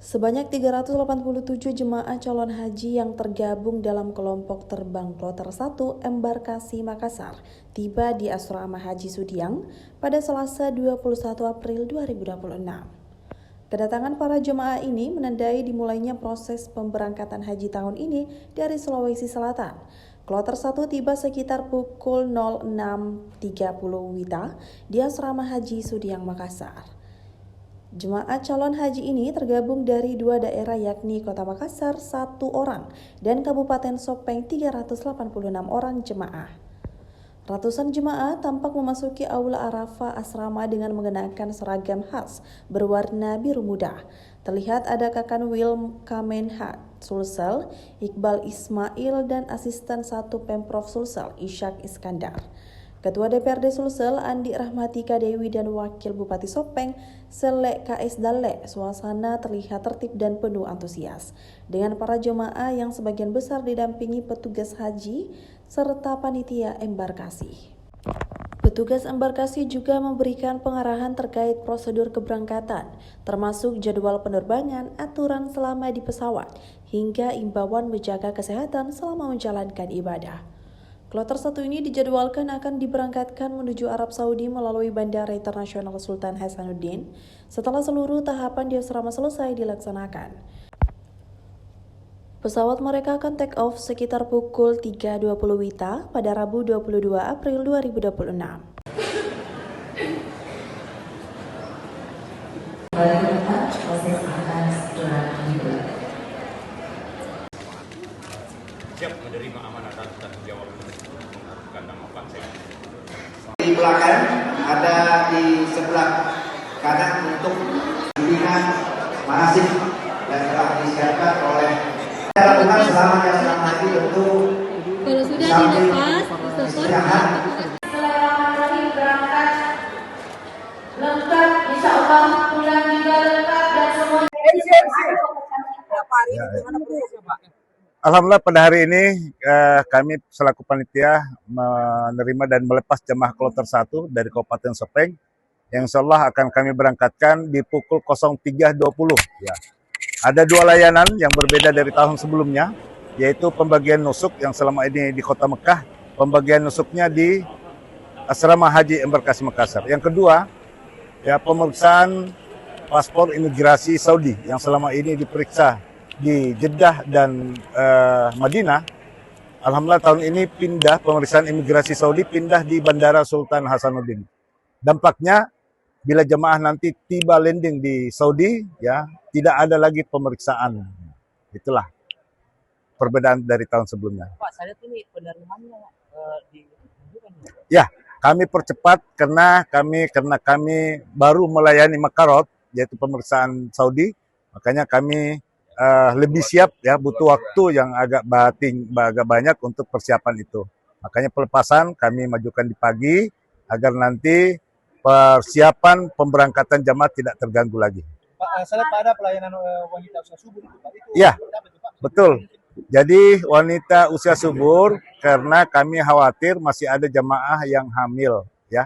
Sebanyak 387 jemaah calon haji yang tergabung dalam kelompok terbang kloter 1 embarkasi Makassar tiba di Asrama Haji Sudiang pada Selasa 21 April 2026. Kedatangan para jemaah ini menandai dimulainya proses pemberangkatan haji tahun ini dari Sulawesi Selatan. Kloter 1 tiba sekitar pukul 06.30 WITA di Asrama Haji Sudiang Makassar. Jemaah calon haji ini tergabung dari dua daerah yakni Kota Makassar 1 orang dan Kabupaten Sopeng 386 orang jemaah. Ratusan jemaah tampak memasuki aula Arafah asrama dengan mengenakan seragam khas berwarna biru muda. Terlihat ada Kakan Wil Kamenha Sulsel, Iqbal Ismail dan asisten 1 Pemprov Sulsel, Ishak Iskandar. Ketua DPRD Sulsel Andi Rahmatika Dewi dan Wakil Bupati Sopeng Selek KS Dalle, suasana terlihat tertib dan penuh antusias dengan para jemaah yang sebagian besar didampingi petugas haji serta panitia embarkasi. Petugas embarkasi juga memberikan pengarahan terkait prosedur keberangkatan, termasuk jadwal penerbangan, aturan selama di pesawat, hingga imbauan menjaga kesehatan selama menjalankan ibadah. Kloter 1 ini dijadwalkan akan diberangkatkan menuju Arab Saudi melalui Bandara Internasional Sultan Hasanuddin setelah seluruh tahapan di asrama selesai dilaksanakan. Pesawat mereka akan take off sekitar pukul 3.20 WITA pada Rabu 22 April 2026. Siap menerima amanah dan tanggung jawab menentukan nama bangsa. Di belakang ada di sebelah kanan untuk pimpinan manasik yang telah disiapkan oleh lakukan selama asrama haji tentu kalau sudah dilepas istirahat. Berangkat lengkap, insya Allah pulang juga lengkap dan semua. Alhamdulillah pada hari ini kami selaku panitia menerima dan melepas jemaah kloter 1 dari Kabupaten Sopeng yang insyaallah akan kami berangkatkan di pukul 03.20 ya. Ada dua layanan yang berbeda dari tahun sebelumnya, yaitu pembagian nusuk yang selama ini di Kota Mekah, pembagian nusuknya di Asrama Haji Embarkasi Makassar. Yang kedua, ya pemeriksaan paspor imigrasi Saudi yang selama ini diperiksa di Jeddah dan Madinah. Alhamdulillah tahun ini pindah pemeriksaan imigrasi Saudi pindah di Bandara Sultan Hasanuddin. Dampaknya bila jemaah nanti tiba landing di Saudi, ya tidak ada lagi pemeriksaan. Itulah perbedaan dari tahun sebelumnya. Pak, saya lihat ini penerimaannya Ya, kami percepat karena kami baru melayani Makarot, yaitu pemeriksaan Saudi, makanya kami lebih siap ya, butuh waktu yang agak banyak untuk persiapan itu. Makanya pelepasan kami majukan di pagi agar nanti persiapan pemberangkatan jamaah tidak terganggu lagi. Pak, saya lihat ada pelayanan wanita usia subur itu, Pak. Iya, betul. Jadi wanita usia subur karena kami khawatir masih ada jamaah yang hamil ya.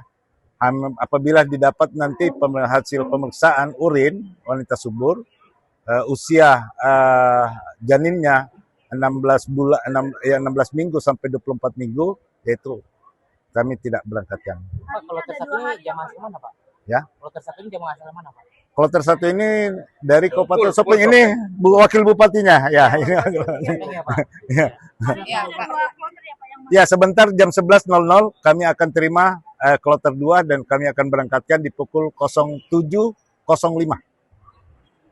Apabila didapat nanti hasil pemeriksaan urin wanita subur, usia janinnya 16 minggu sampai 24 minggu, yaitu kami tidak berangkatkan. Pak, kalau tersatu ini jamaah asal mana, Pak? Ya. Kalau tersatu ini jamaah asal mana, Pak? Kalau tersatu ini dari Kabupaten Sopeng, ini wakil bupatinya ya. Ya, sebentar jam 11.00 kami akan terima kloter 2 dan kami akan berangkatkan di pukul 07.05.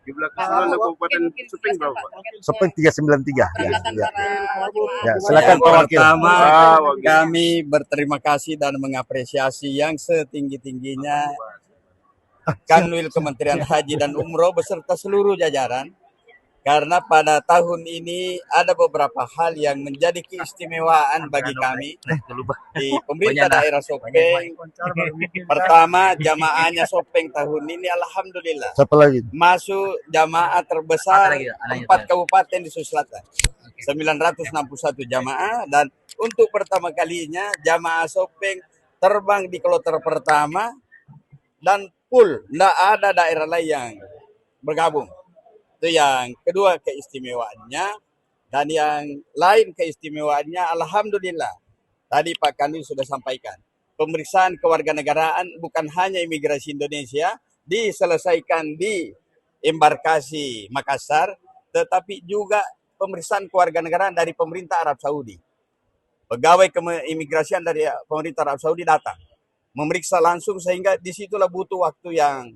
Di belakang ada Kabupaten Sopeng berapa, Pak? Sopeng 393. Ya, silakan Pak Wakil. Pertama, kami berterima kasih dan mengapresiasi yang setinggi-tingginya Kanwil Kementerian Haji dan Umroh beserta seluruh jajaran, karena pada tahun ini ada beberapa hal yang menjadi keistimewaan bagi kami di pemerintah daerah Sopeng. Pertama, jamaahnya Sopeng tahun ini alhamdulillah masuk jamaah terbesar 4 kabupaten di Sulawesi Selatan, 961 jamaah, dan untuk pertama kalinya jamaah Sopeng terbang di kloter pertama dan full, tidak ada daerah lain yang bergabung. Itu yang kedua keistimewaannya. Dan yang lain keistimewaannya, alhamdulillah, tadi Pak Kanwil sudah sampaikan, pemeriksaan kewarganegaraan bukan hanya imigrasi Indonesia diselesaikan di embarkasi Makassar, tetapi juga pemeriksaan kewarganegaraan dari pemerintah Arab Saudi. Pegawai keimigrasian dari pemerintah Arab Saudi datang memeriksa langsung, sehingga disitulah butuh waktu yang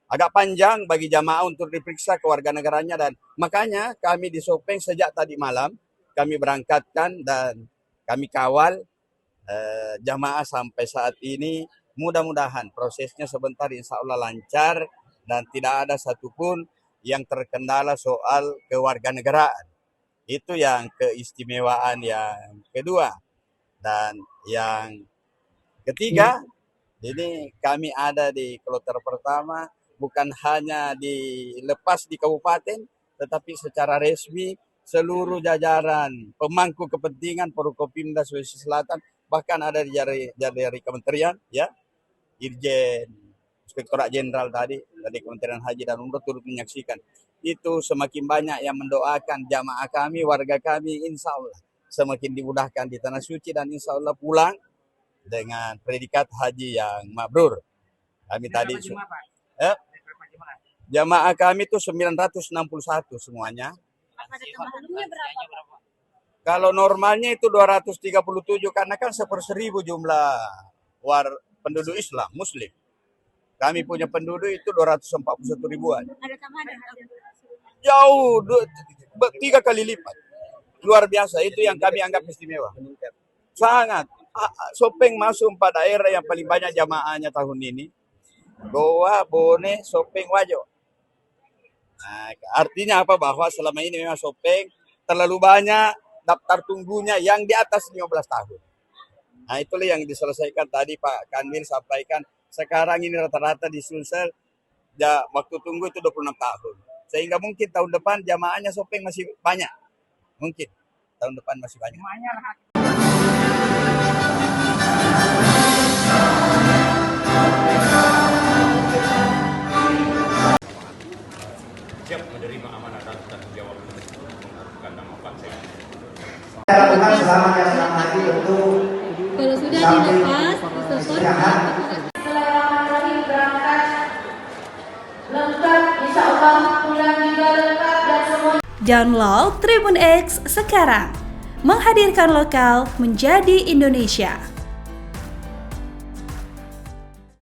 agak panjang bagi jamaah untuk diperiksa kewarganegaraannya, dan makanya kami di Sopeng sejak tadi malam kami berangkatkan dan kami kawal jamaah sampai saat ini. Mudah-mudahan prosesnya sebentar insya Allah lancar dan tidak ada satupun yang terkendala soal kewarganegaraan. Itu yang keistimewaan yang kedua. Dan yang ketiga, ini kami ada di kloter pertama, bukan hanya dilepas di kabupaten, tetapi secara resmi seluruh jajaran pemangku kepentingan Forkopimda Sulawesi Selatan, bahkan ada dari kementerian, ya, Irjen Inspektorat Jenderal tadi dari Kementerian Haji dan Umroh turut menyaksikan. Itu semakin banyak yang mendoakan jamaah kami, warga kami, insya Allah semakin dimudahkan di Tanah Suci dan insya Allah pulang dengan predikat haji yang mabrur. Kami tadi jamaah kami itu 961 semuanya. Kalau normalnya itu 237 karena kan 1/1000 jumlah penduduk Islam Muslim. Kami punya penduduk itu 241 ribuan. Jauh 3 kali lipat. Luar biasa, itu yang kami anggap istimewa. Sangat. Sopeng masuk 4 daerah yang paling banyak jamaahnya tahun ini. Goa, Bone, Sopeng, Wajo. Nah, artinya apa? Bahwa selama ini memang Sopeng terlalu banyak daftar tunggunya yang di atas 15 tahun. Nah, itulah yang diselesaikan tadi Pak Kanwil sampaikan. Sekarang ini rata-rata di Sulsel waktu tunggu itu 26 tahun. Sehingga mungkin tahun depan jamaahnya Sopeng masih banyak. Mungkin tahun depan masih banyak. Siap menerima amanah dan tanggung jawab mengharuskan nama bangsa. Kita lakukan selama haji untuk Kalau sudah dilepas, istirahat. Bismillahirrahmanirrahim, berangkat lengkap, insya Allah pulang juga lengkap dan semua. Download Tribun X sekarang, menghadirkan lokal menjadi Indonesia.